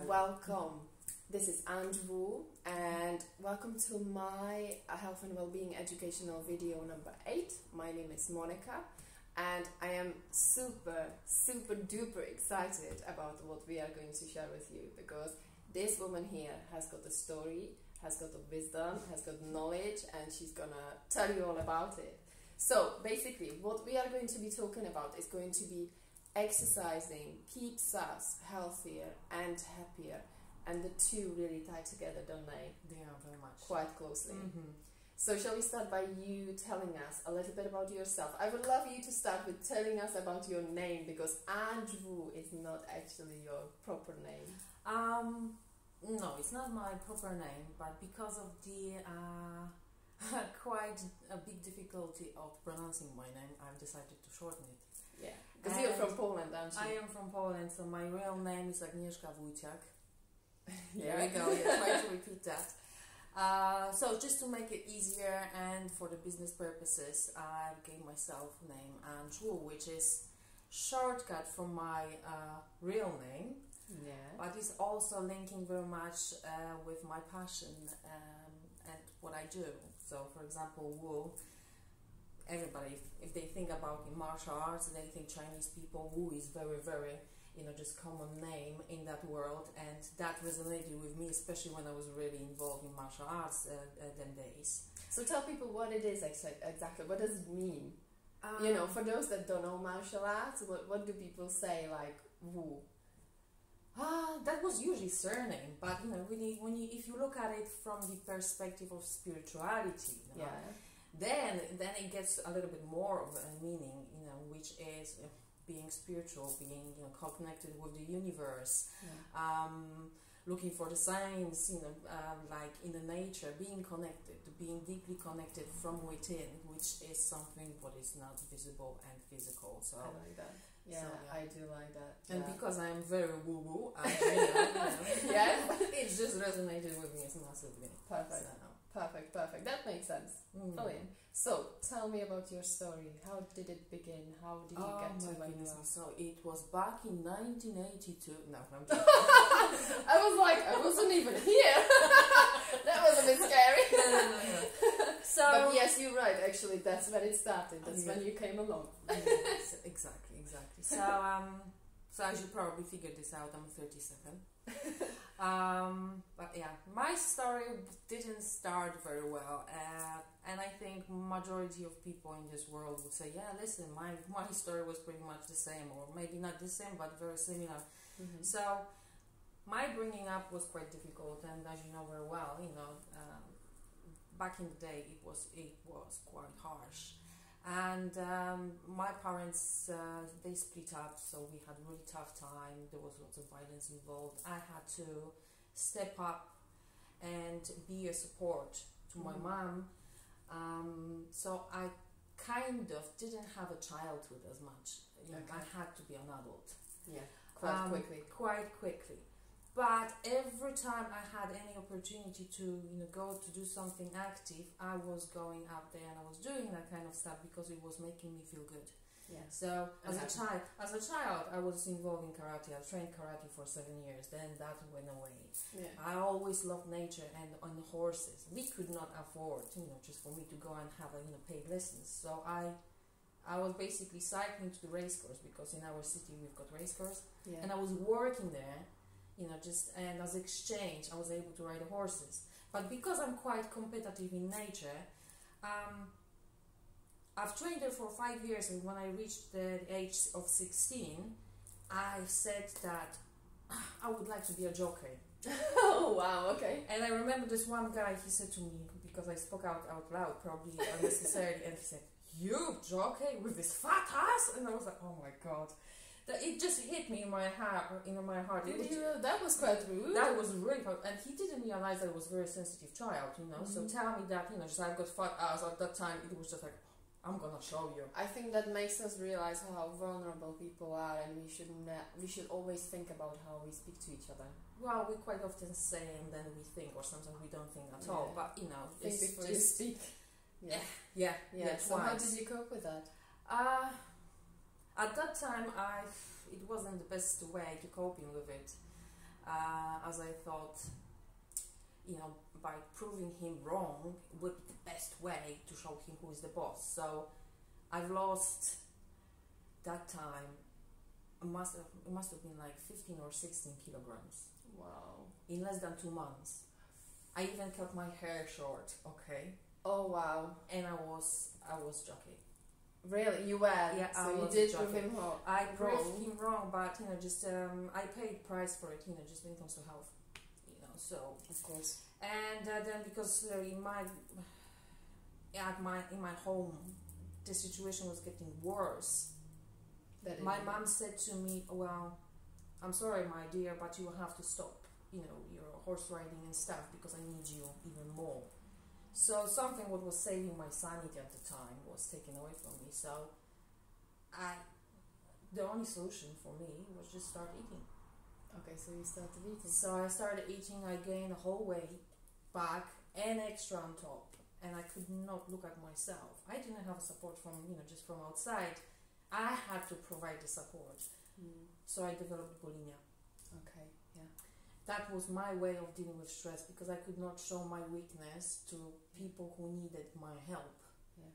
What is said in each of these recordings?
welcome. This is Angg Woo, and welcome to my health and well-being educational video number 8. My name is Monika, and I am super duper excited about what we are going to share with you, because this woman here has got a story, has got a wisdom, has got knowledge, and she's gonna tell you all about it. So basically what we are going to be talking about is going to be exercising keeps us healthier and happier, and the two really tie together, don't they? They are very much. Quite closely. So shall we start by you telling us a little bit about yourself? I would love you to start with telling us about your name, because Angg Woo is not actually your proper name. No, it's not my proper name, but because of the quite a big difficulty of pronouncing my name, I've decided to shorten it. Yeah, because you're from Poland, aren't you? I am from Poland, so my real name is Angg Woo. Yeah. There we go, yeah, try to repeat that. So just to make it easier and for the business purposes, I gave myself name Angg Woo, which is shortcut from my real name. Yeah. But it's also linking very much with my passion and what I do. So, for example, Woo. Everybody, if they think about martial arts, they think Chinese people. Woo is very, just common name in that world, and that resonated with me, especially when I was really involved in martial arts them days. So tell people what it is exactly. What does it mean? For those that don't know martial arts, what do people say like Woo? That was usually surname, but if you look at it from the perspective of spirituality, then it gets a little bit more of a meaning, which is being spiritual, being connected with the universe, looking for the signs, like in the nature, being connected, being deeply connected from within, which is something what is not visible and physical. So I like that. Yeah, so, I do like that. And because I am very woo-woo, it just resonated with me massively. Perfect. Perfect. That makes sense. Brilliant. So, tell me about your story. How did it begin? How did you get to where you are? So, it was back in 1982. No, I'm joking. I was like, I wasn't even here. That was a bit scary. No. So, but yes, you're right. Actually, that's when it started. That's when you came along. Yes, exactly. So, as you probably figured this out, I'm 37. But yeah, my story didn't start very well, and I think majority of people in this world would say, yeah, listen, my story was pretty much the same, or maybe not the same, but very similar. So my bringing up was quite difficult, and as you know very well, back in the day it was quite harsh. And my parents, they split up, so we had a really tough time. There was lots of violence involved. I had to step up and be a support to my mom. So I kind of didn't have a childhood as much. I had to be an adult. Yeah, quite quickly. But every time I had any opportunity to go to do something active, I was going out there and I was doing that kind of stuff because it was making me feel good. Yeah. So as a child, I was involved in karate. I trained karate for 7 years. Then that went away. Yeah. I always loved nature and on horses. We could not afford, just for me to go and have paid lessons. So I was basically cycling to the race course, because in our city we've got race course, and I was working there. And as exchange, I was able to ride the horses. But because I'm quite competitive in nature, I've trained there for 5 years, and when I reached the age of 16, I said that I would like to be a jockey. Oh, wow, okay. And I remember this one guy, he said to me, because I spoke out loud, probably unnecessarily, and he said, "You jockey with this fat ass?" And I was like, oh my god. It just hit me in my heart. That was quite rude. That was really hard, and he didn't realize that I was a very sensitive child, So tell me that, just I've got fat ass at that time. It was just like, I'm gonna show you. I think that makes us realize how vulnerable people are, and we should always think about how we speak to each other. Well, we quite often say and then we think, or sometimes we don't think at all. But think before you speak. Yeah. So how did you cope with that? At that time, it wasn't the best way to coping with it. as I thought, by proving him wrong would be the best way to show him who is the boss. So I've lost that time. It must have been like 15 or 16 kilograms. Wow. In less than 2 months. I even cut my hair short. Okay. Oh wow. And I was jockey. Really, you were? Yeah, so I you was did jockey. prove him wrong. I proved him wrong, but I paid price for it. Just when it comes to health. So of course. And then because in my home, the situation was getting worse. My mom said to me, "Well, I'm sorry, my dear, but you will have to stop. Your horse riding and stuff because I need you even more." So something what was saving my sanity at the time was taken away from me. So the only solution for me was just start eating. Okay, so you started eating. So I started eating. I gained a whole weight back and extra on top, and I could not look at myself. I didn't have support from just from outside. I had to provide the support. So I developed bulimia. Okay, yeah. That was my way of dealing with stress because I could not show my weakness to people who needed my help. Yeah.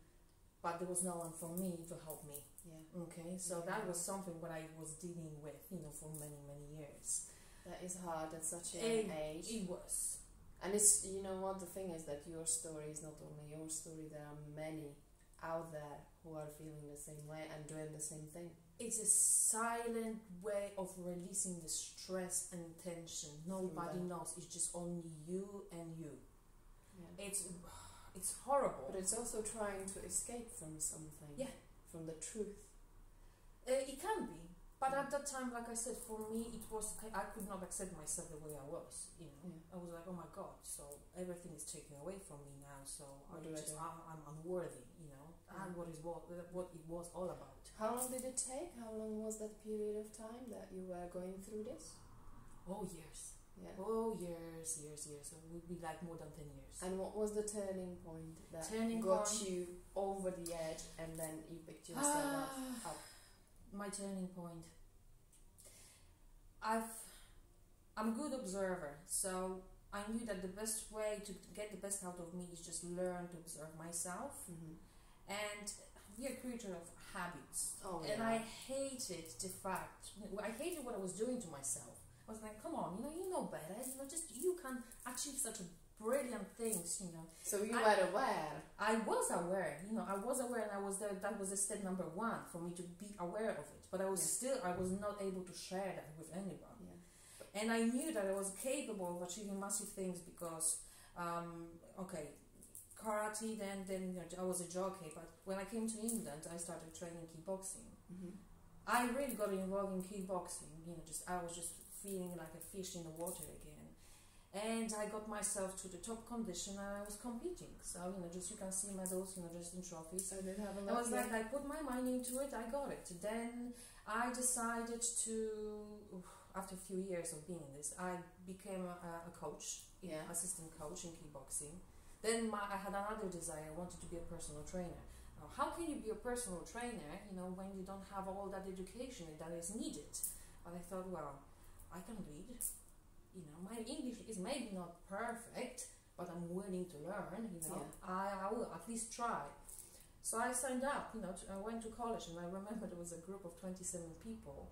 But there was no one for me to help me. Yeah. Okay, so that was something what I was dealing with, for many, many years. That is hard at such a young age. It was. And it's, what the thing is that your story is not only your story, there are many out there who are feeling the same way and doing the same thing. It's a silent way of releasing the stress and tension. Nobody knows. It's just only you and you. Yeah. It's horrible. But it's also trying to escape from something. Yeah. From the truth. It can be. But at that time, like I said, for me, it was, I could not accept myself the way I was. Yeah. I was like, oh my God, so everything is taken away from me now. So I'm unworthy. What it was all about. How long did it take? How long was that period of time that you were going through this? Oh, years. Yeah. Oh, years. So it would be like more than 10 years. And what was the turning point that got you over the edge and then you picked yourself up? My turning point. I'm a good observer, so I knew that the best way to get the best out of me is just learn to observe myself. And be a creature of habits. Oh, yeah. And I hated the fact, I hated what I was doing to myself. I was like, come on, you know better. You can achieve such brilliant things, So you were aware? I was aware, I was aware, and I was there. That was a step number 1 for me to be aware of it. But I was I was not able to share that with anyone. Yeah. And I knew that I was capable of achieving massive things because, karate, then I was a jockey, but when I came to England, I started training kickboxing. I really got involved in kickboxing, I was just feeling like a fish in the water again. And I got myself to the top condition and I was competing. So, you can see medals, just in trophies. So did have a I was like, I put my mind into it, I got it. Then I decided to, after a few years of being in this, I became a coach, assistant coach in kickboxing. Then I had another desire. I wanted to be a personal trainer. Now, how can you be a personal trainer, when you don't have all that education that is needed? But I thought, well, I can read. My English is maybe not perfect, but I'm willing to learn. I will at least try. So I signed up. I went to college, and I remember there was a group of 27 people,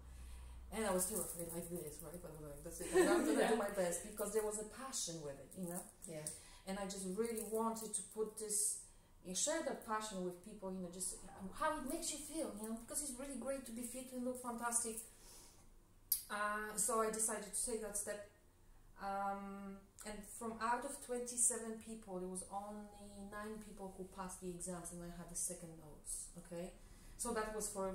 and I was still afraid like this, right? But I was like, that's it. I'm gonna do my best because there was a passion with it, Yeah. And I just really wanted to put this, share that passion with people, just how it makes you feel, because it's really great to be fit and look fantastic. So I decided to take that step. And from out of 27 people, there was only 9 people who passed the exams, and I had the second notes. Okay, so that was for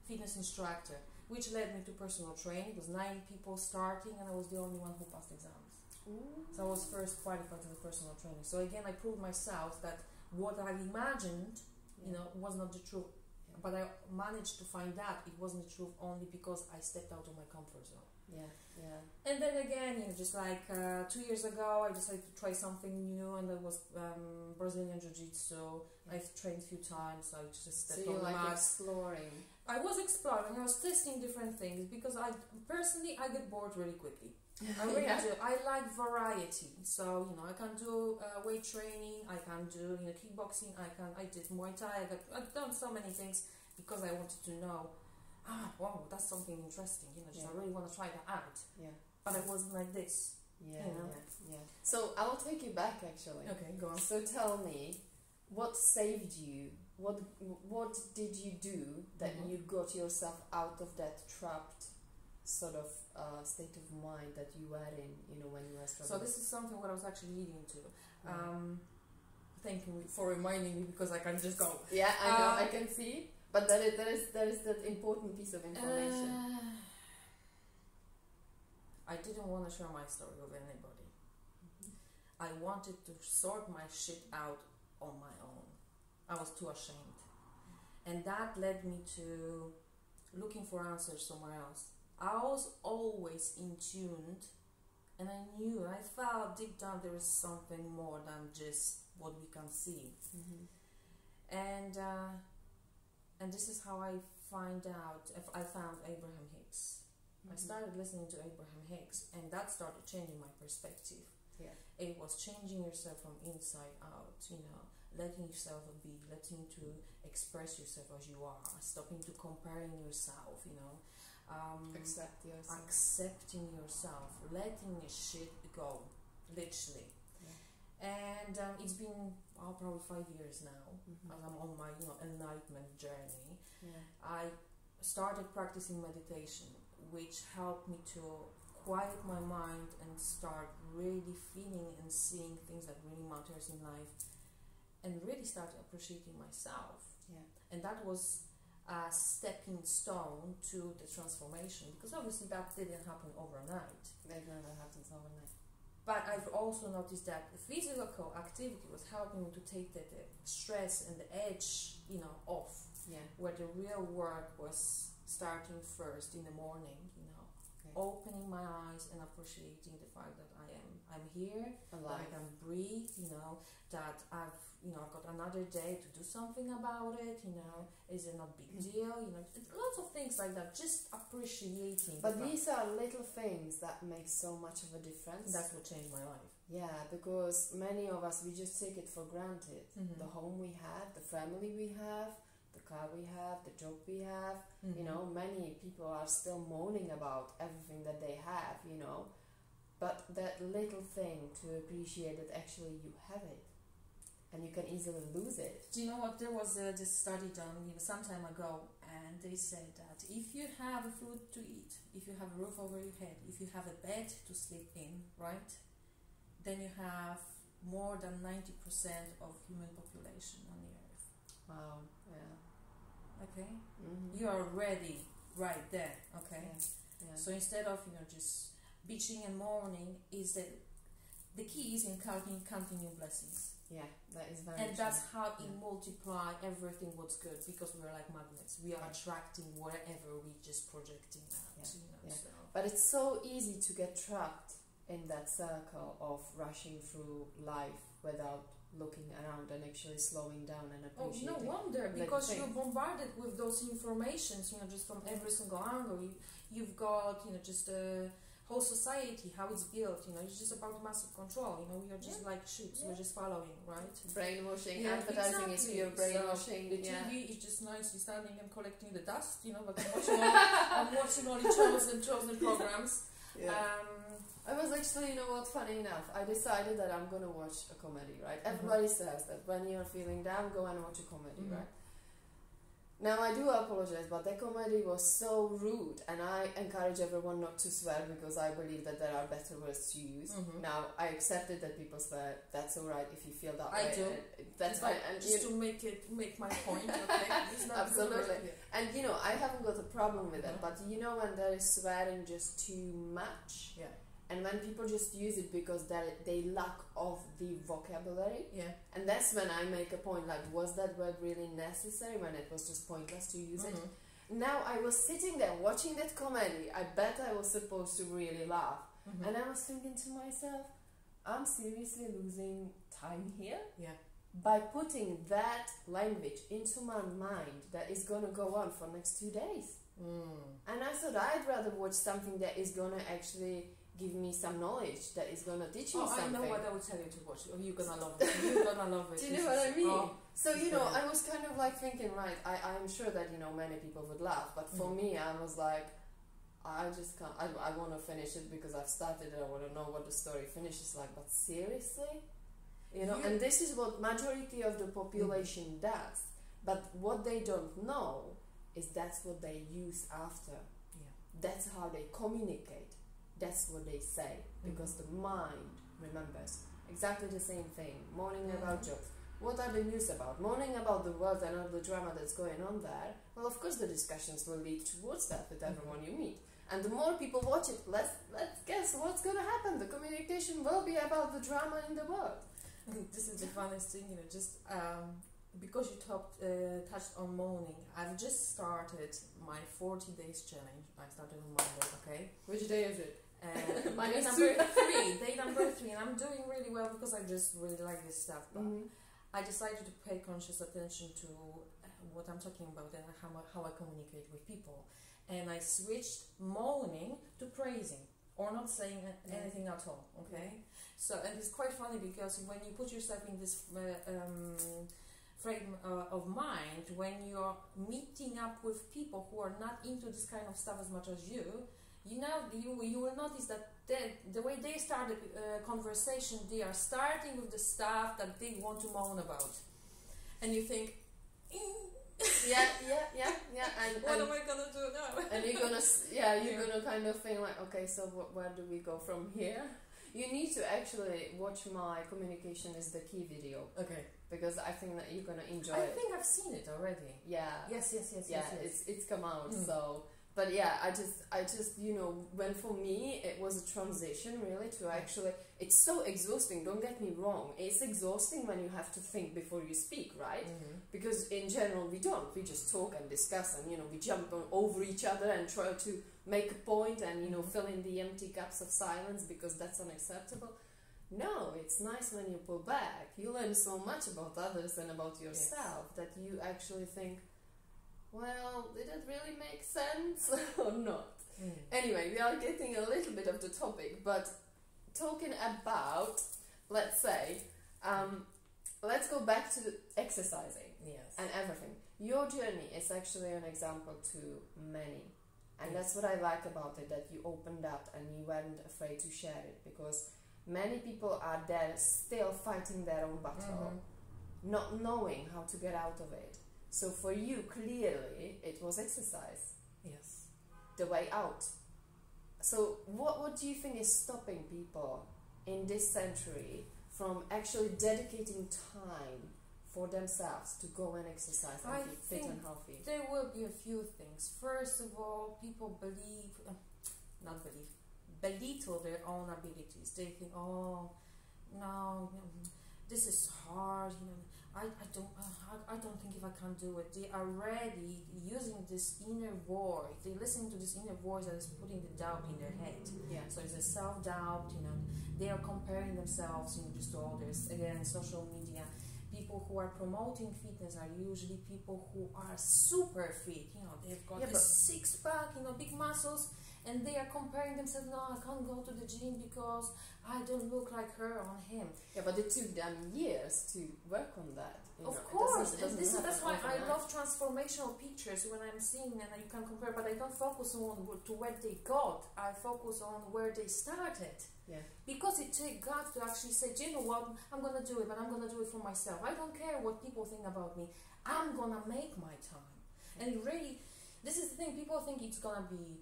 fitness instructor, which led me to personal training. It was 9 people starting, and I was the only one who passed exams. Ooh. So I was first qualified as a personal trainer. So again, I proved myself that what I imagined, was not the truth. But I managed to find that it wasn't the truth only because I stepped out of my comfort zone. Yeah, yeah. And then again, just like 2 years ago, I decided to try something new, and that was Brazilian Jiu-Jitsu. Yeah. I've trained a few times. I just stepped So you on the like mat. exploring. I was exploring. I was testing different things because I get bored really quickly. I really do. I like variety. So I can do weight training. I can do kickboxing. I did Muay Thai. I've done so many things because I wanted to know. Wow, that's something interesting. I really want to try that out. Yeah. But it wasn't like this. Yeah, yeah. So I'll take you back actually. Okay, go on. So tell me, what saved you? What did you do that you got yourself out of that trapped sort of state of mind that you were in, when you were struggling? So this is something what I was actually leading to. Thank you for reminding me because I can just go. Yeah, I know, I can see. But there is that important piece of information. I didn't want to share my story with anybody. I wanted to sort my shit out on my own. I was too ashamed. And that led me to looking for answers somewhere else. I was always in tuned, and I knew, I felt deep down there is something more than just what we can see. And this is how I found Abraham Hicks. I started listening to Abraham Hicks, and that started changing my perspective. Yeah. It was changing yourself from inside out, letting yourself be, letting to express yourself as you are, stopping to comparing yourself, Accept yourself. Accepting yourself, letting the shit go, literally. And it's been probably 5 years now, as I'm on my enlightenment journey. I started practicing meditation, which helped me to quiet my mind and start really feeling and seeing things that really matters in life, and really started appreciating myself. And that was a stepping stone to the transformation, because obviously that didn't happen overnight. That never happens overnight. But I've also noticed that the physical activity was helping me to take the stress and the edge, off. Where the real work was starting first in the morning, opening my eyes and appreciating the fact that I'm here, alive, that I can breathe, that I've got another day to do something about it, is it not big deal, lots of things like that, just appreciating. But these are little things that make so much of a difference. That's what changed my life. Yeah, because many of us, we just take it for granted. The home we have, the family we have, the car we have, the job we have, many people are still moaning about everything that they have, but that little thing to appreciate that actually you have it, and you can easily lose it. Do you know what? There was this study done some time ago, and they said that if you have food to eat, if you have a roof over your head, if you have a bed to sleep in, right, then you have more than 90% of human population on the earth. Wow, yeah. Okay? You are already right there, okay? Yeah. So instead of, just bitching and mourning, is that the key is in counting your blessings. Yeah, that is very And true. that's how it multiply everything what's good, because we're like magnets. We are attracting whatever we just projecting out. So. But it's so easy to get trapped in that circle of rushing through life without looking around and actually slowing down and appreciating. Oh, no wonder, because you're bombarded with those informations, just from every single angle. You've got, just the whole society, how it's built, it's just about massive control, we are just like shoots, we're just following, right? Brainwashing, advertising is your brainwashing. So the TV is just nicely standing and collecting the dust, but I'm watching only chosen programs. I was actually, funny enough, I decided that I'm going to watch a comedy, right? Everybody says that when you're feeling down, go and watch a comedy, right? Now, I do apologize, but the comedy was so rude, and I encourage everyone not to swear because I believe that there are better words to use. Now, I accepted that people swear, that's alright if you feel that way. I do. That's fine. And just to make my point, okay? It's not absolutely. And I haven't got a problem with that, but when there is swearing just too much, and when people just use it because they lack of the vocabulary, and that's when I make a point like, was that word really necessary when it was just pointless to use it? Now I was sitting there watching that comedy. I bet I was supposed to really laugh, and I was thinking to myself, I'm seriously losing time here by putting that language into my mind that is gonna go on for next 2 days. And I thought I'd rather watch something that is gonna actually give me some knowledge, that is gonna teach me something. I know what I would tell you to watch. Oh, you're gonna love it. You're gonna love it. Do you know what I mean? So, you know, I was kind of like thinking, right, I'm sure that, you know, many people would laugh, but for me, I was like, I just can't, I want to finish it because I've started it, I want to know what the story finishes like, but seriously? You know, and this is what majority of the population does, but what they don't know is that's what they use after. That's how they communicate. That's what they say, because the mind remembers exactly the same thing. Moaning about jokes. What are the news about? Moaning about the world and all the drama that's going on there. Well, of course the discussions will lead towards that with everyone you meet. And the more people watch it, let's guess what's going to happen. The communication will be about the drama in the world. This is the funniest thing, you know, just because you touched on moaning, I've just started my 40 days challenge. I started on Monday, okay? Which day is it? Day number 3, and I'm doing really well because I just really like this stuff. But I decided to pay conscious attention to what I'm talking about and how I communicate with people. And I switched moaning to praising, or not saying anything at all, okay? So, and it's quite funny because when you put yourself in this frame of mind, when you're meeting up with people who are not into this kind of stuff as much as you, you know, you will notice that the way they start the conversation, they are starting with the stuff that they want to moan about. And you think, yeah. And what am I gonna do now? And you're gonna kind of think like, okay, so where do we go from here? You need to actually watch my Communication is the Key video. Okay. Because I think that you're gonna enjoy it. I think I've seen it already. Yeah. Yes. It's come out. So, but yeah, I just you know, when for me it was a transition really to actually. It's so exhausting. Don't get me wrong. It's exhausting when you have to think before you speak, right? Because in general we don't. We just talk and discuss, and you know we jump over each other and try to make a point and you know fill in the empty gaps of silence because that's unacceptable. No, it's nice when you pull back. You learn so much about others and about yourself that you actually think, well, did it really make sense or not? Anyway, we are getting a little bit of the topic, but talking about, let's say, let's go back to exercising and everything. Your journey is actually an example to many. And that's what I like about it, that you opened up and you weren't afraid to share it, because many people are there still fighting their own battle, not knowing how to get out of it. So for you, clearly, it was exercise. Yes. The way out. So what do you think is stopping people in this century from actually dedicating time for themselves to go and exercise and be fit and healthy? There will be a few things. First of all, people belittle their own abilities. They think, oh, no, this is hard, you know, I don't think if I can do it. They are already using this inner voice. They listen to this inner voice that is putting the doubt in their head. So it's a self-doubt, you know. They are comparing themselves, you know, just to others. Again, social media. People who are promoting fitness are usually people who are super fit. You know, they've got a six-pack, you know, big muscles, and they are comparing themselves. No, I can't go to the gym because I don't look like her or him. Yeah, but it took them years to work on that. Of course, that's why I love transformational pictures when I'm seeing and you can compare, but I don't focus on to where they got. I focus on where they started. Because it takes guts to actually say, do you know what, I'm going to do it, but I'm going to do it for myself. I don't care what people think about me. I'm going to make my time. And really, this is the thing, people think it's going to be,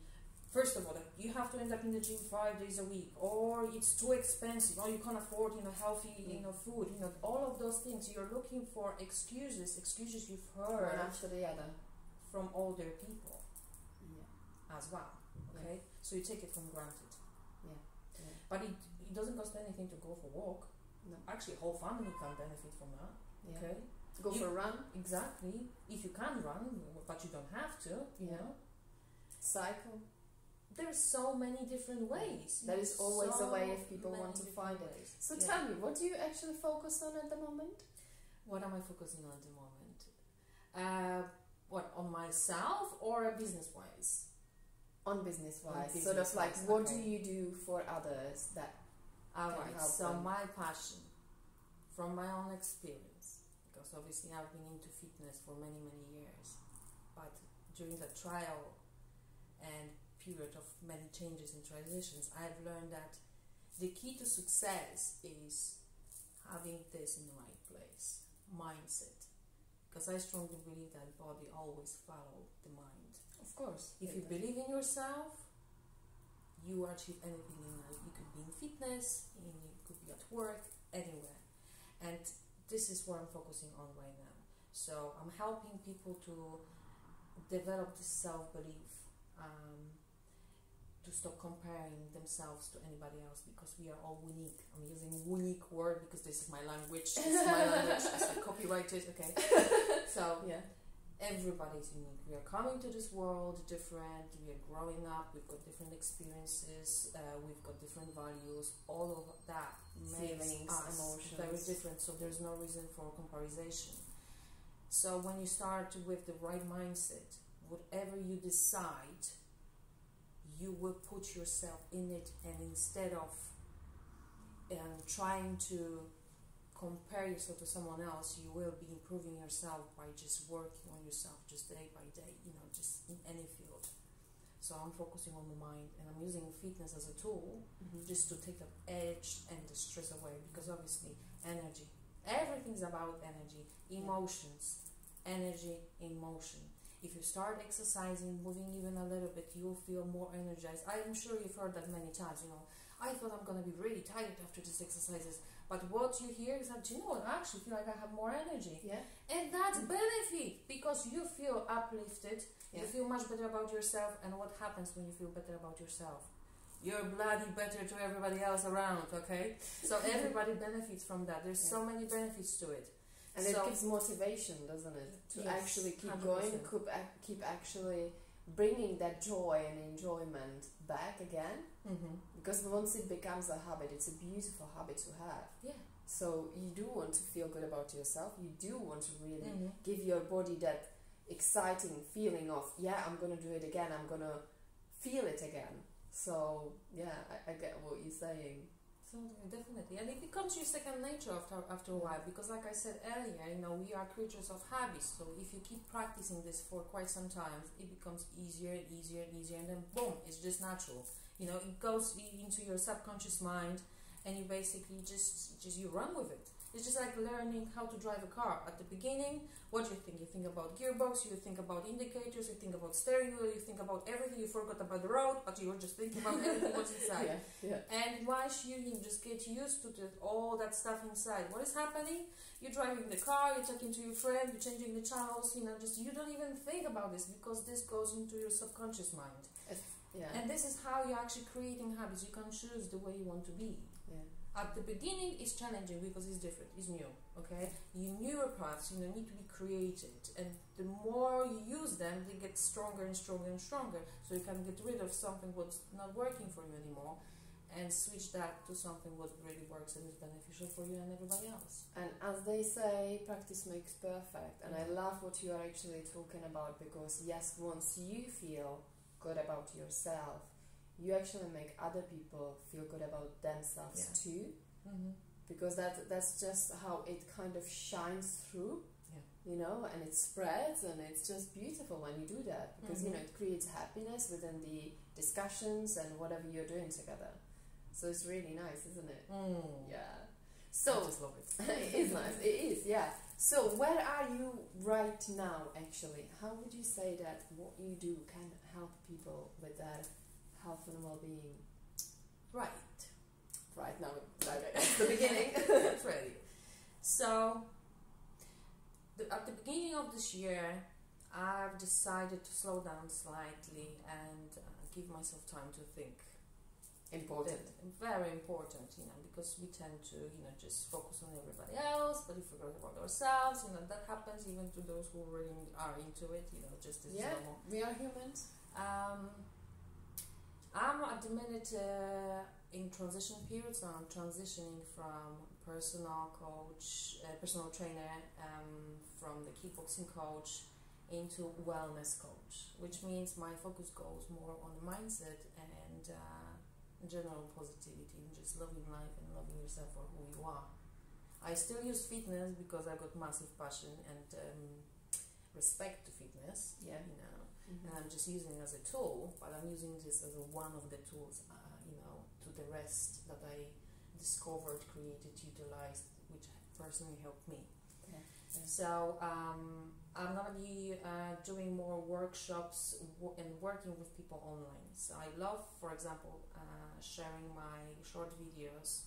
first of all, that you have to end up in the gym 5 days a week, or it's too expensive, or you can't afford, you know, healthy, you know, food, you know, all of those things. You're looking for excuses you've heard one after the other from older people as well. Okay, so you take it for granted. Yeah. But it doesn't cost anything to go for a walk. No. Actually, whole family can benefit from that. Yeah. Okay. Go for a run. Exactly. If you can run, but you don't have to, you know. Cycle. There's so many different ways. There is always a way if people many want to different find it. ways. So tell me, what do you actually focus on at the moment? What am I focusing on at the moment? What, on myself or business-wise? On business-wise. On Sort of like, business-wise, what okay. do you do for others that Alright, help so them? my passion, from my own experience, because obviously I've been into fitness for many, many years, but during the trial and period of many changes and transitions, I've learned that the key to success is having this in the right place, mindset. Because I strongly believe that body always follows the mind. Of course. If you believe in yourself, you achieve anything in life. You could be in fitness, you could be at work, anywhere. And this is what I'm focusing on right now. So I'm helping people to develop this self-belief, to stop comparing themselves to anybody else, because we are all unique. I'm using unique word because this is my language. This is my language. It's copyrighted. Okay. So yeah. everybody's unique. We are coming to this world different. We are growing up. We've got different experiences. We've got different values. All of that makes Feelings, us emotions. very different. So there's no reason for comparison. So when you start with the right mindset, whatever you decide, you will put yourself in it, and instead of trying to compare yourself to someone else, you will be improving yourself by just working on yourself just day by day, just in any field. So I'm focusing on the mind, and I'm using fitness as a tool just to take the edge and the stress away, because obviously energy, everything's about energy, emotions, energy, emotion. If you start exercising, moving even a little bit, you'll feel more energized. I'm sure you've heard that many times, I thought I'm going to be really tired after these exercises. But what you hear is that, I actually feel like I have more energy. Yeah. And that's benefit, because you feel uplifted, you feel much better about yourself. And what happens when you feel better about yourself? You're bloody better to everybody else around, okay? So everybody benefits from that. There's so many benefits to it. And it gives motivation, doesn't it? To actually keep 100%. going, keep actually bringing that joy and enjoyment back again. Because once it becomes a habit, it's a beautiful habit to have. Yeah. So you do want to feel good about yourself. You do want to really give your body that exciting feeling of, I'm going to do it again. I'm going to feel it again. So, I get what you're saying. So definitely, and it becomes your second nature after a while, because like I said earlier, we are creatures of habits. So if you keep practicing this for quite some time, it becomes easier and easier and easier, and then boom, it's just natural. It goes into your subconscious mind, and you basically just you run with it. It's just like learning how to drive a car. At the beginning, what do you think? You think about gearbox, you think about indicators, you think about steering wheel, you think about everything. You forgot about the road, but you were just thinking about everything what's inside. And once you just get used to all that stuff inside, what is happening? You're driving the car, you're talking to your friend, you're changing the channels, you don't even think about this, because this goes into your subconscious mind. And this is how you're actually creating habits. You can choose the way you want to be. At the beginning, it's challenging because it's different, it's new, okay? Your newer paths, need to be created, and the more you use them, they get stronger and stronger and stronger, so you can get rid of something what's not working for you anymore, and switch that to something what really works and is beneficial for you and everybody else. And as they say, practice makes perfect, and I love what you are actually talking about, because yes, once you feel good about yourself, you actually make other people feel good about themselves too, because that's just how it kind of shines through, and it spreads, and it's just beautiful when you do that, because it creates happiness within the discussions and whatever you're doing together. So it's really nice, isn't it? Yeah. So I just love it. It is nice. It is, yeah. So where are you right now? Actually, how would you say that what you do can help people with their health and well-being? Right now, That's the beginning. That's ready. So, at the beginning of this year, I've decided to slow down slightly and give myself time to think. important. Very important, you know, because we tend to, you know, just focus on everybody else, but we forget about ourselves. You know, that happens even to those who already are into it. You know, just as normal. We are humans. I'm at the minute in transition period, so I'm transitioning from personal coach, personal trainer, from the kickboxing coach into wellness coach, which means my focus goes more on the mindset and general positivity and just loving life and loving yourself for who you are. I still use fitness because I've got massive passion and respect to fitness, you know, and I'm just using it as a tool, but I'm using this as one of the tools, you know, to the rest that I discovered, created, utilized, which personally helped me. So I'm gonna be doing more workshops and working with people online. So I love, for example, sharing my short videos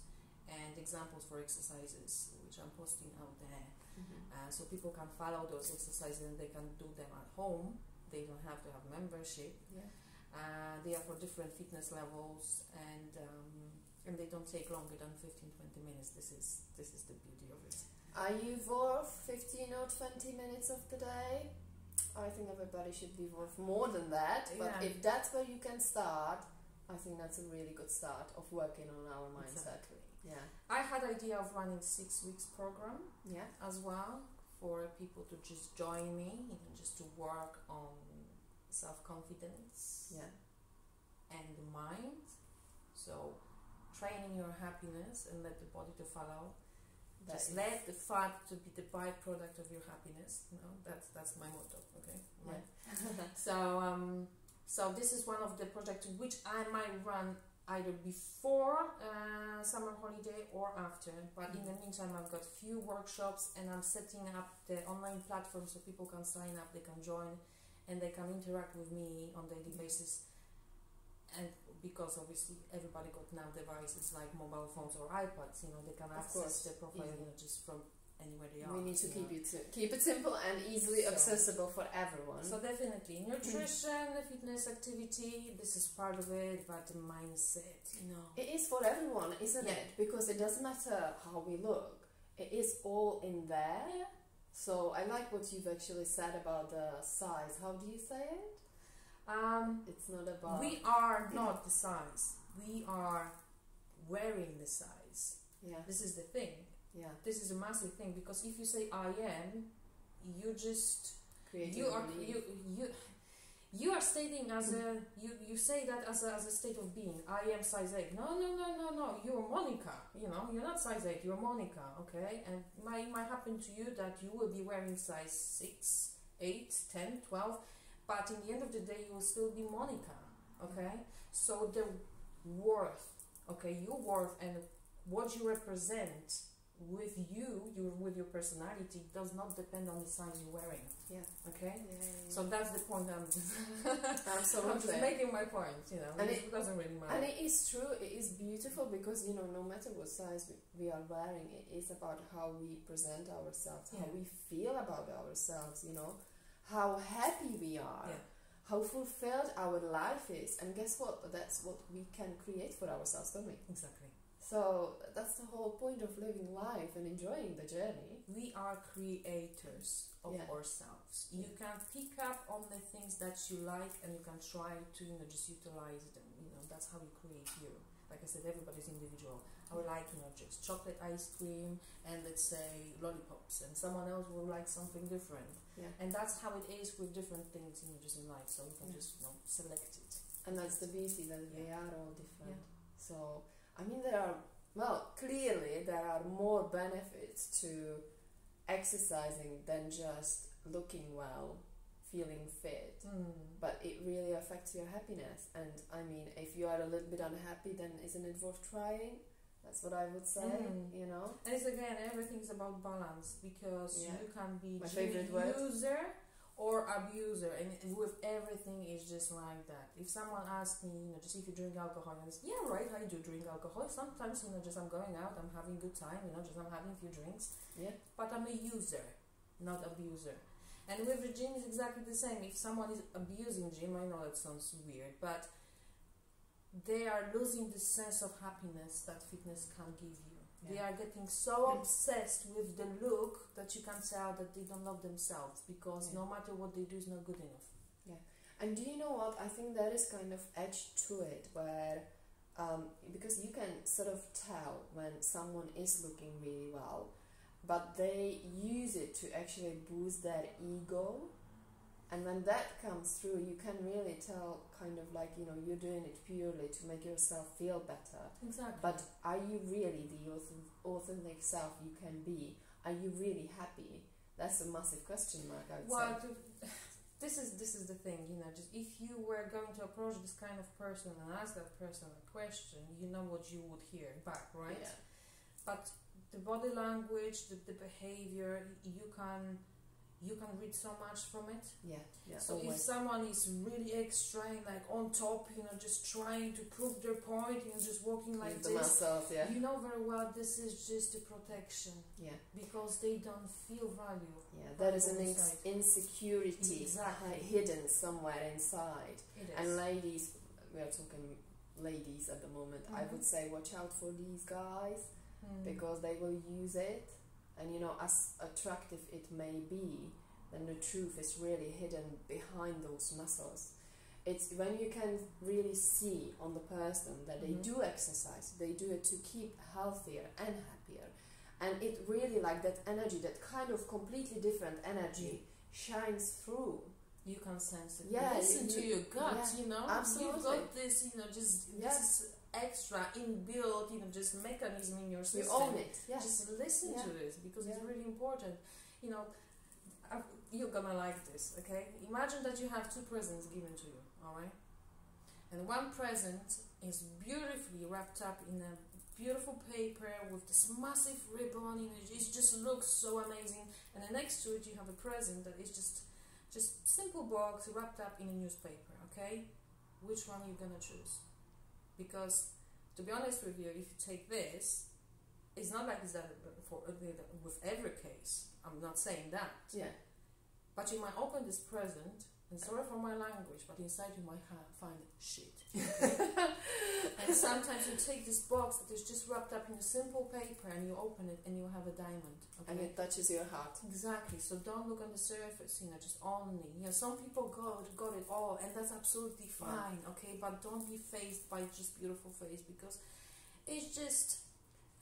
and examples for exercises, which I'm posting out there. So people can follow those exercises and they can do them at home. They don't have to have membership. They are for different fitness levels, and they don't take longer than 15-20 minutes. This is the beauty of it. Are you worth 15 or 20 minutes of the day? I think everybody should be worth more than that, but if that's where you can start, I think that's a really good start of working on our mindset. Exactly. I had idea of running 6 weeks program as well for people to just join me, you know, just to work on self-confidence and the mind. So training your happiness and let the body to follow. Just let the fat to be the byproduct of your happiness. You know, that's my motto. Okay. So this is one of the projects which I might run either before summer holiday or after. But in the meantime, I've got few workshops and I'm setting up the online platform so people can sign up, they can join, and they can interact with me on a daily basis. And because obviously everybody got now devices like mobile phones or iPads, you know, they can access the profile, you know, just from anywhere they are. We need to keep it simple and easily accessible for everyone. So definitely nutrition, fitness, activity, this is part of it, but the mindset, you know. It is for everyone, isn't it? Because it doesn't matter how we look. It is all in there. So I like what you've actually said about the size. How do you say it? It's not about... We are not the size. We are wearing the size. This is the thing. This is a massive thing, because if you say I am, you just you are stating as a you say that as a state of being. I am size 8. No. You're Monika. You know, you're not size 8. You're Monika. Okay, and it might happen to you that you will be wearing size 6, 8, 10, 12. But in the end of the day, you will still be Monika, okay? So the worth, okay, your worth and what you represent with with your personality does not depend on the size you're wearing. Okay? So that's the point I'm just, I'm just making my point, you know, and it doesn't really matter. And it is true, it is beautiful, because, you know, no matter what size we are wearing, it is about how we present ourselves, how we feel about ourselves, you know. How happy we are, how fulfilled our life is, and guess what? That's what we can create for ourselves, don't we? Exactly. So that's the whole point of living life and enjoying the journey. We are creators of ourselves. You can pick up on the things that you like, and you can try to, you know, just utilize them. You know, that's how we create you. Like I said, everybody's individual. I would like, you know, just chocolate ice cream and let's say lollipops, and someone else will like something different. And that's how it is with different things, you know, just in life. So we can just, you know, select it. And that's the beauty, that we are all different. So I mean, clearly there are more benefits to exercising than just looking well, feeling fit, but it really affects your happiness. And I mean, if you are a little bit unhappy, then isn't it worth trying? That's what I would say, you know. And it's, again, everything's about balance, because you can be user or abuser, and with everything is just like that. If someone asks me, you know, just if you drink alcohol, and it's, right, I do drink alcohol. Sometimes, you know, just I'm going out, I'm having a good time, you know, just I'm having a few drinks. But I'm a user, not abuser. And with the gym is exactly the same. If someone is abusing gym, I know that sounds weird, but they are losing the sense of happiness that fitness can give you. Yeah. They are getting so obsessed with the look that you can tell that they don't love themselves, because no matter what they do is not good enough. Yeah. And do you know what? I think there is kind of edge to it where, because you can sort of tell when someone is looking really well, but they use it to actually boost their ego. And when that comes through, you can really tell kind of like, you know, you're doing it purely to make yourself feel better. Exactly. But are you really the authentic self you can be? Are you really happy? That's a massive question mark, I would say. This is the thing, you know, just if you were going to approach this kind of person and ask that person a question, you know what you would hear back, right? Yeah. But the body language, the behavior, you can read so much from it. Yeah. So always. if someone is really extra and like on top, you know, just trying to prove their point, you know, just walking like With the this, muscles, yeah. you know very well this is just a protection. Yeah. Because they don't feel value. Yeah, there is an inside. insecurity hidden somewhere inside. It is. And ladies, we are talking ladies at the moment, I would say watch out for these guys, because they will use it. And you know, as attractive it may be, then the truth is really hidden behind those muscles. It's when you can really see on the person that they do exercise, they do it to keep healthier and happier. And it really, like that energy, that kind of completely different energy shines through. You can sense it. Yeah, Listen to your gut, you know. Absolutely. You've got this, you know, just this extra inbuilt, you know, just mechanism in your system. You own it. Yeah. Just listen to this, because it's really important. You know, you're gonna like this, okay? Imagine that you have two presents given to you, alright? And one present is beautifully wrapped up in a beautiful paper with this massive ribbon, you know, it just looks so amazing. And then next to it you have a present that is just simple box wrapped up in a newspaper, okay? Which one you're gonna choose? Because to be honest with you, if you take this, it's not like it's that with every case. I'm not saying that. Yeah. But you might open this present, and sorry for my language, but inside you might find shit. And sometimes you take this box that is just wrapped up in a simple paper, and you open it, and you have a diamond. Okay? And it touches your heart. Exactly. So don't look on the surface, you know, just only. You know, some people got it all, and that's absolutely fine, okay? But don't be faced by just beautiful face, because it's just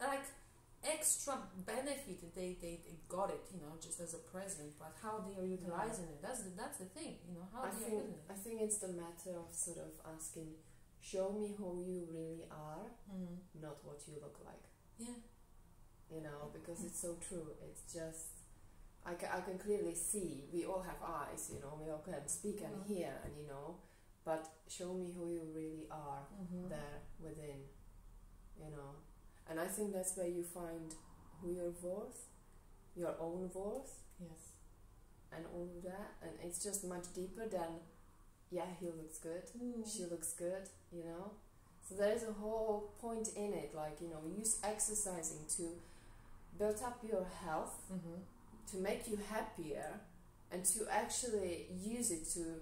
like extra benefit that they got it, you know, just as a present. But how they are utilizing it, that's the thing, you know. How they are using it. I think it's the matter of sort of asking, show me who you really are, not what you look like. Yeah. You know, because it's so true. It's just, I can clearly see, we all have eyes, you know, we all can speak and hear, and you know, but show me who you really are there within, you know. And I think that's where you find who you're worth, your own worth. Yes. And all of that. And it's just much deeper than, yeah, he looks good, she looks good, you know. So there is a whole point in it, like, you know, use exercising to build up your health, to make you happier, and to actually use it to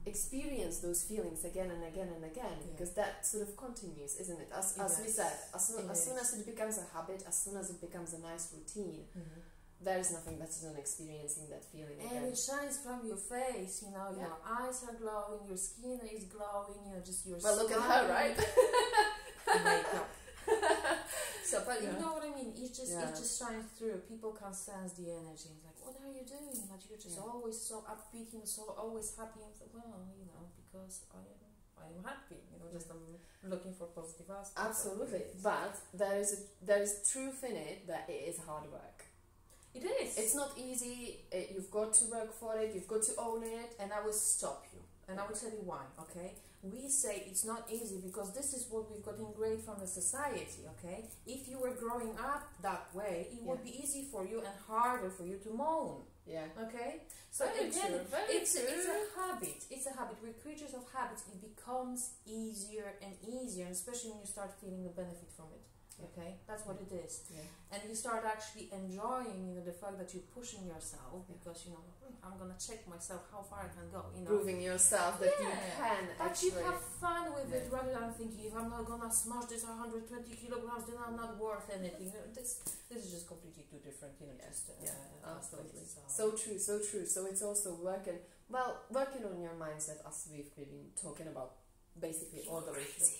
experience those feelings again and again and again, because that sort of continues, isn't it? As we said, as soon as it becomes a habit, as soon as it becomes a nice routine, there is nothing better than experiencing that feeling again. And it shines from your face, you know, your eyes are glowing, your skin is glowing, you know, just your Well, look at her, right? Makeup. So, but you know what I mean? It just shines through. People can sense the energy. It's like, what are you doing? Like, you're just always so upbeat, you know, so always happy. And it's like, well, you know, because I am happy. You know, just I'm looking for positive aspects. Absolutely, but there is truth in it that it is hard work. It is. It's not easy. You've got to work for it. You've got to own it. And I will stop you. And I will tell you why. Okay. We say it's not easy because this is what we've got engraved from the society, okay? If you were growing up that way, it would be easy for you and harder for you to moan. Yeah. Okay? So very again, true, it's a habit. It's a habit. We're creatures of habits. It becomes easier and easier, especially when you start feeling the benefit from it. Okay, that's what it is. Yeah. And you start actually enjoying, the fact that you're pushing yourself because I'm gonna check myself how far I can go. Proving yourself that you can. But actually. you have fun with it rather than thinking, if I'm not gonna smash this 120 kilograms, then I'm not worth anything. This is just completely two different, absolutely. So true. So it's also working on your mindset, as we've been talking about basically all the way through.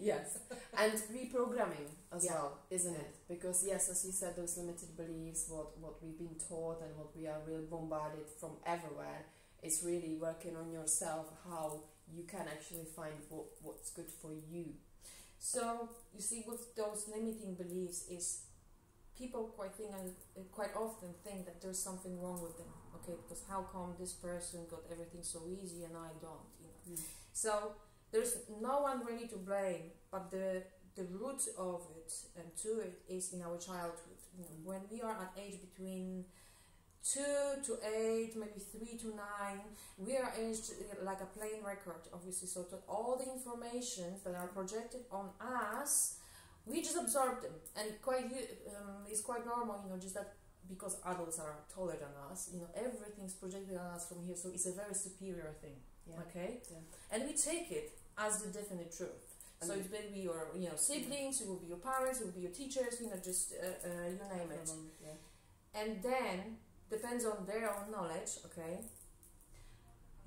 Yes, and reprogramming as well, isn't it? Because yes, as you said, those limited beliefs, what we've been taught and what we are really bombarded from everywhere, is really working on yourself, how you can actually find what's good for you. So you see, with those limiting beliefs, is people quite often think that there's something wrong with them. Okay, because how come this person got everything so easy and I don't? So there's no one really to blame, but the root of it and to it is in our childhood. When we are at age between 2 to 8, maybe 3 to 9, we are aged like a playing record, obviously. So all the information that are projected on us, we just absorb them, and it's quite normal, just that because adults are taller than us, everything's projected on us from here, so it's a very superior thing. Okay, and we take it as the definite truth. So it will be your siblings, it will be your parents, it will be your teachers, just you name it. And then depends on their own knowledge. Okay,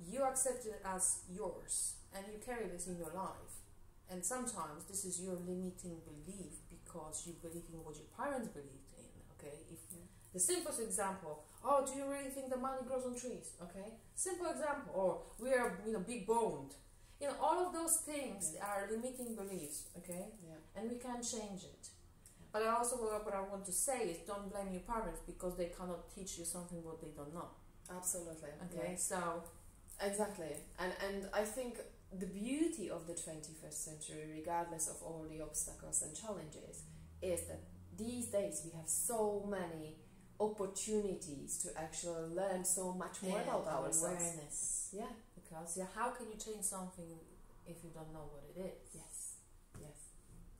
you accept it as yours and you carry this in your life. And sometimes this is your limiting belief because you believe in what your parents believed in. Okay, if the simplest example, do you really think the money grows on trees? Okay, simple example. Or we are big boned. All of those things are limiting beliefs. Okay, and we can change it. But also what I want to say is, don't blame your parents because they cannot teach you something what they don't know. Absolutely. Okay, so exactly, and I think the beauty of the 21st century, regardless of all the obstacles and challenges, is that these days we have so many opportunities to actually learn so much more about ourselves. Awareness. Because how can you change something if you don't know what it is?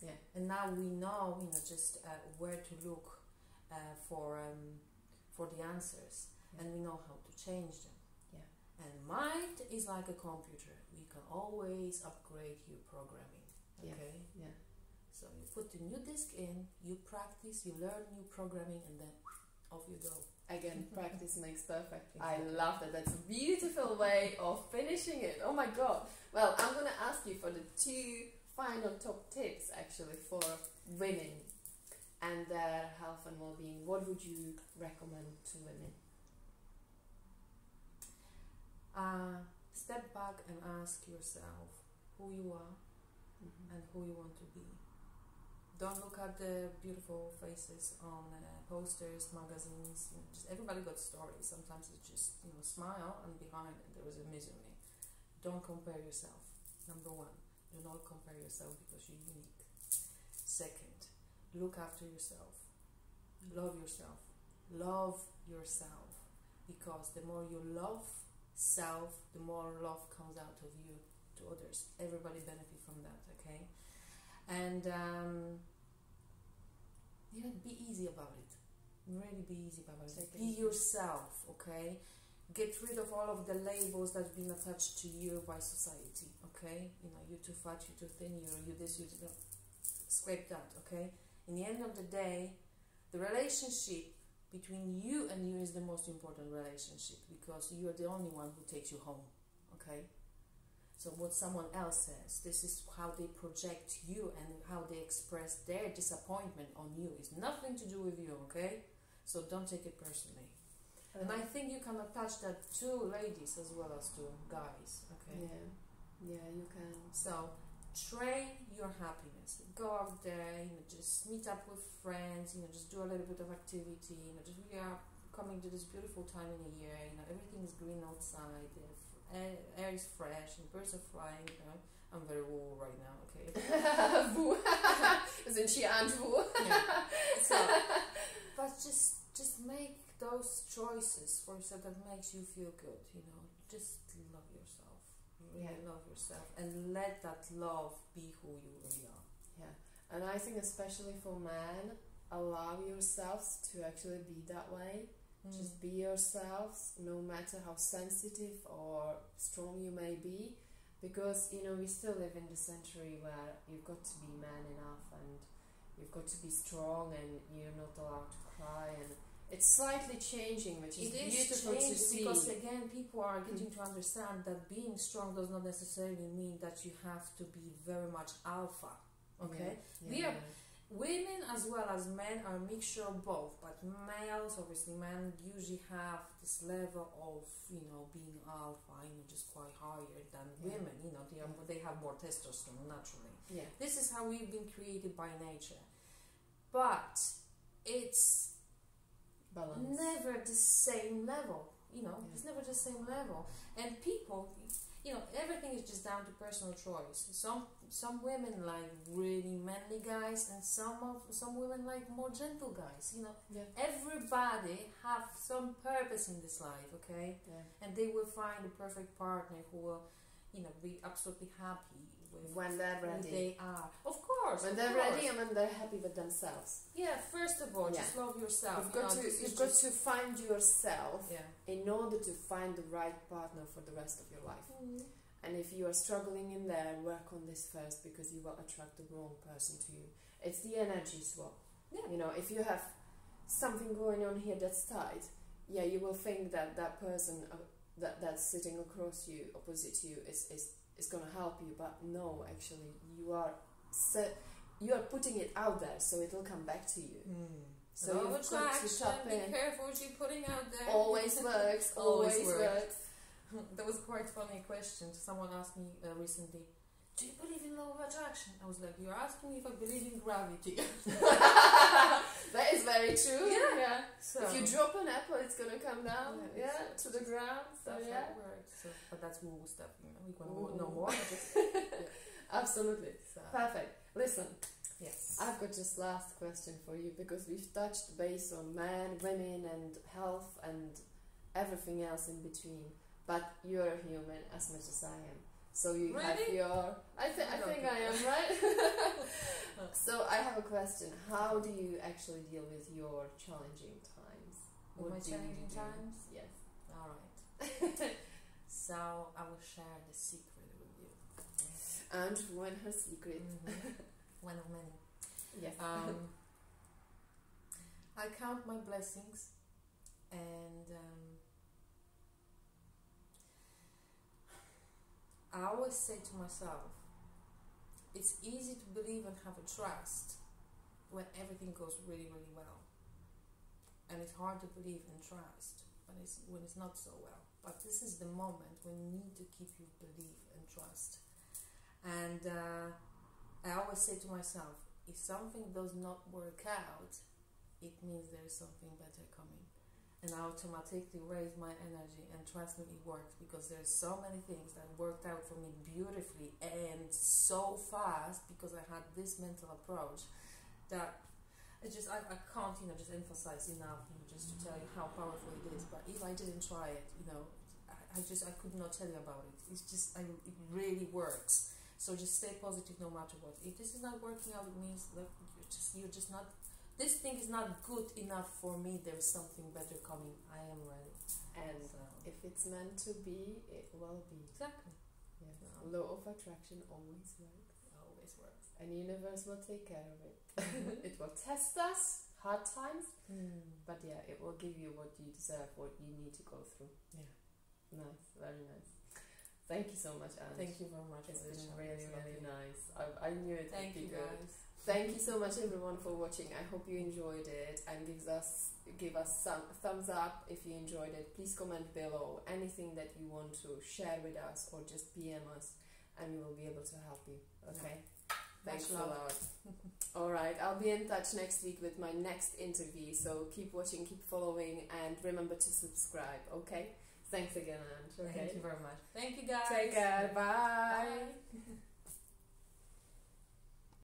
Yes. And now we know, just where to look for the answers, and we know how to change them. And mind is like a computer. You can always upgrade your programming. Okay? So you put the new disk in, you practice, you learn new programming, and then off you go. Again, practice makes perfect. Exactly. I love that. That's a beautiful way of finishing it. Oh my god. Well, I'm going to ask you for the 2 final top tips actually for women and their health and well-being. What would you recommend to women? Step back and ask yourself who you are and who you want to be. Don't look at the beautiful faces on posters, magazines. Just everybody got stories. Sometimes it's just smile, and behind it there is a misery. Don't compare yourself. Number 1, do not compare yourself because you're unique. Second, look after yourself. Love yourself. Love yourself, because the more you love self, the more love comes out of you to others. Everybody benefit from that. Okay. And be easy about it. Really be easy about it. Be yourself, okay? Get rid of all of the labels that have been attached to you by society, okay? You're too fat, you're too thin, you're this, you're that. Scrape that, okay? In the end of the day, the relationship between you and you is the most important relationship, because you are the only one who takes you home, okay? So what someone else says, this is how they project you and how they express their disappointment on you. It's nothing to do with you, okay? So don't take it personally. And I think you can attach that to ladies as well as to guys, okay? Yeah, you can. So train your happiness. Go out there, just meet up with friends, just do a little bit of activity. We are coming to this beautiful time in the year. Everything is green outside. Air is fresh and birds are flying. I'm very woo right now, okay? Woo. Isn't she Angg Woo? So, but just make those choices for yourself that makes you feel good. Just love yourself. Really love yourself, and let that love be who you really are. And I think especially for men, allow yourselves to actually be that way. Just be yourselves, no matter how sensitive or strong you may be, because you know we still live in the century where you've got to be man enough and you've got to be strong and you're not allowed to cry, and it's slightly changing, which is beautiful to see. Because again, people are getting to understand that being strong does not necessarily mean that you have to be very much alpha. Okay, women as well as men are a mixture of both, but males, obviously men usually have this level of, you know, being alpha, you know, just quite higher than women, you know, they have more testosterone naturally. This is how we've been created by nature, but it's balance. Never the same level, you know, it's never the same level. And people, you know, everything is just down to personal choice. Some women like really manly guys, and some women like more gentle guys. You know, everybody have some purpose in this life, okay? And they will find a perfect partner who will, you know, be absolutely happy with when they're ready. They are, of course. When they're ready and when they're happy with themselves. First of all, just love yourself. You've got to find yourself in order to find the right partner for the rest of your life. And if you are struggling in there, work on this first, because you will attract the wrong person to you. It's the energy swap. You know, if you have something going on here that's tight, you will think that that person that's sitting across you, opposite you, is going to help you, but no, actually, you are putting it out there, so it will come back to you. So you've got to tap in. Be careful what you're putting out there. Always works. Always works. That was quite a funny question. Someone asked me recently, do you believe in law of attraction? I was like, you're asking me if I believe in gravity. That is very true. So if you drop an apple, it's going to come down to the ground. So that's how it works. So, but that's woo stuff, you know. We want to know more. Absolutely. So. Perfect. Listen. Yes. I've got just last question for you, because we've touched base on men, women, and health, and everything else in between. But you're a human as much as I am. So you have your... I think I am, right? So I have a question. How do you actually deal with your challenging times? With my challenging times? Yes. Alright. So I will share the secret with you. And when her secret. One of many. Yes. I count my blessings, and I always say to myself, it's easy to believe and have a trust when everything goes really, really well. And it's hard to believe and trust when it's not so well. But this is the moment when you need to keep your belief and trust. And I always say to myself, if something does not work out, it means there is something better coming. And I automatically raise my energy, and trust me, it works, because there's so many things that worked out for me beautifully and so fast, because I had this mental approach that I can't, you know, just emphasize enough, you know, just to tell you how powerful it is. But if I didn't try it, you know, I could not tell you about it. It's just, it really works. So just stay positive no matter what. If this is not working out, it means that you're just not. This thing is not good enough for me. There's something better coming. I am ready. And if it's meant to be, it will be. Exactly. Yes. No. Law of attraction always works. Always works. And the universe will take care of it. It will test us, hard times, but it will give you what you deserve, what you need to go through. Nice, very nice. Thank you so much, Angg. Thank you very much. It's been really, really nice. I knew it would be good. Guys. Thank you so much, everyone, for watching. I hope you enjoyed it, and give us some thumbs up if you enjoyed it. Please comment below anything that you want to share with us, or just PM us, and we will be able to help you. Okay. Thanks a lot. Alright, I'll be in touch next week with my next interview, so keep watching, keep following, and remember to subscribe, okay? Thanks again, Angg. Okay? Thank you very much. Thank you, guys. Take care. Bye. Bye.